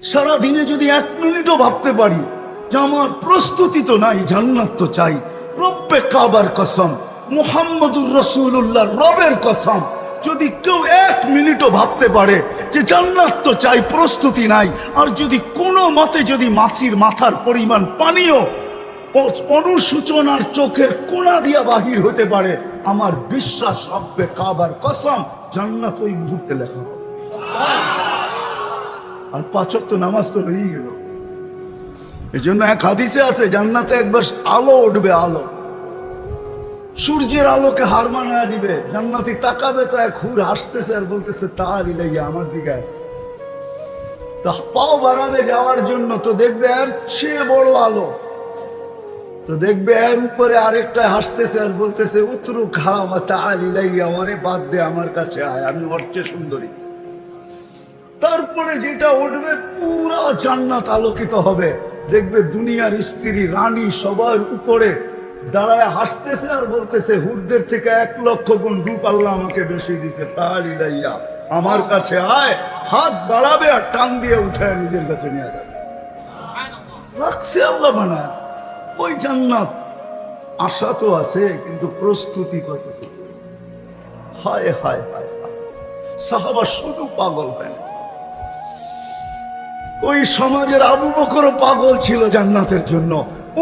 সারাদিনে যদি 1 মিনিটও ভাবতে পারি যে আমার প্রস্তুতি তো নাই, জান্নাত তো চাই, রব্বে কাবার কসম, মুহাম্মদুর রাসূলুল্লাহ রবের কসম, যদি কেউ 1 মিনিটও ভাবতে পারে যে জান্নাত তো চাই, প্রস্তুতি নাই, আর যদি কোনো মতে যদি মাছির মাথার পরিমাণ পানিও অনুসূচনার চোখের কোণা দিয়া বাহির হতে পারে, আমার বিশ্বাস রব্বে কাবার কসম জান্নাত ওই মুহূর্তে লেখা হবে। আর 5 ওয়াক্ত নামাজ তো হয়েই গেল। এই জন্য এক হাদিসে আছে জান্নাতে একবার আলো উঠবে, আলো, সূর্যের আলোকে হার মানায় দিবে। জান্নাতি তাকাবে তো এক হুর হাসতেছে আর বলতেছে তার ইলাইয়া, আমার দিকে। তা পাও বাড়াবে যাওয়ার জন্য, তো দেখবে এর চেয়ে বড় আলো, তো দেখবে এর উপরে আরেকটা হাসতেছে আর বলতেছে উতরু খা বা তাল ইলাইয়া, আমারে বাদ দে, আমার কাছে আয়, আমি ওর চেয়ে সুন্দরী। তারপরে যেটা উঠবে পুরো জান্নাত আলোকিত হবে, দেখবে দুনিয়ার স্ত্রী রানী সবার উপরে দাঁড়ায় হাসতেছে আর বলতেছে হুরদের থেকে 1 লক্ষ গুণ রূপ আল্লাহ আমাকে বেশি দিছে, তার ইলাইয়া, আমার কাছে আয়। হাত বাড়াবে আর টান দিয়ে উঠায় নিজের কাছে নিয়ে যাবে। রাখছে আল্লাহ বানায় ওই জান্নাত। আশা তো আছে, কিন্তু প্রস্তুতি কতটুকু? হায় হায় হায় হায়, সাহাবা শুধু পাগল হয়। ওই সমাজের আবু বকরও পাগল ছিল জান্নাতের জন্য,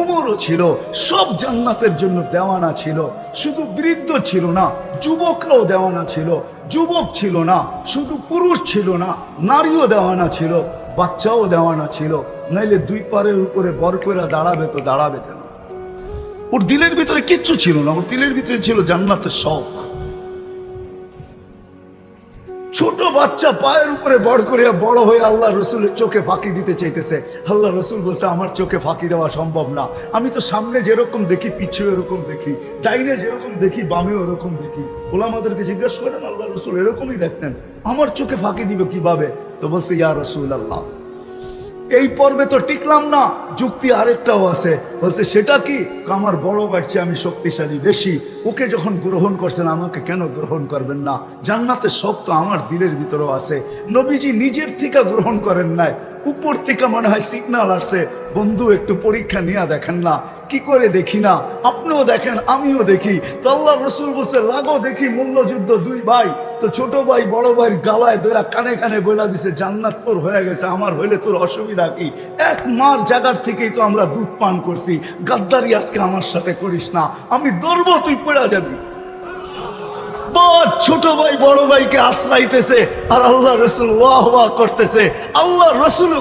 উমরও ছিল, সব জান্নাতের জন্য দেওয়ানা ছিল। শুধু বৃদ্ধ ছিল না, যুবকরাও দেওয়ানা ছিল। যুবক ছিল না, শুধু পুরুষ ছিল না, নারীও দেওয়ানা ছিল, বাচ্চাও দেওয়ানা ছিল। নাইলে 2 পারের উপরে বর করে দাঁড়াবে তো দাঁড়াবে কেন? ওর দিলের ভিতরে কিচ্ছু ছিল না, ওর দিলের ভিতরে ছিল জান্নাতের শখ। ছোট বাচ্চা পায়ের উপরে বড় করে বড় হয়ে আল্লাহ রসুলের চোখে ফাঁকি দিতে চাইতেছে। আল্লাহ রসুল বলছে আমার চোখে ফাঁকি দেওয়া সম্ভব না, আমি তো সামনে যেরকম দেখি পিছু এরকম দেখি, ডাইনে যেরকম দেখি বামে ওরকম দেখি। ওলামাদেরকে জিজ্ঞেস করেন আল্লাহ রসুল এরকমই দেখতেন, আমার চোখে ফাঁকি দিবে কিভাবে? তো বলছে ইয়া রসুল আল্লাহ, এই পর্বে তো টিকলাম না, যুক্তি আরেকটাও আছে। বলছে সেটা কি? আমার বড় বাচ্চা আমি শক্তিশালী বেশি, ওকে যখন গ্রহণ করছেন আমাকে কেন গ্রহণ করবেন না? জান্নাতের শখ তো আমার দিলের ভিতরেও আছে। নবীজি নিজের থেকে গ্রহণ করেন নাই, উপর থেকে মনে হয় সিগন্যাল আসছে, বন্ধু একটু পরীক্ষা নিয়ে দেখেন না। কি করে দেখি না? আপনিও দেখেন আমিও দেখি। তো আল্লাহ রসুল বলছে লাগো দেখি মূল্যযুদ্ধ 2 ভাই। তো ছোট ভাই বড় ভাইয়ের গালায় ধরে কানে কানে বলে দিছে জান্নাত তোর হয়ে গেছে, আমার হইলে তোর অসুবিধা কি? 1 মার জায়গার থেকেই তো আমরা দুধ পান করছি, গাদ্দারি আজকে আমার সাথে করিস না, আমি দৌড়বো তুই পড়া যাবি। ছোট ভাই বড় ভাইকে আশ্রাইতেছে আর আল্লাহ রসুল ওয়াহ ওয়াহ করতেছে। আল্লাহ রসুল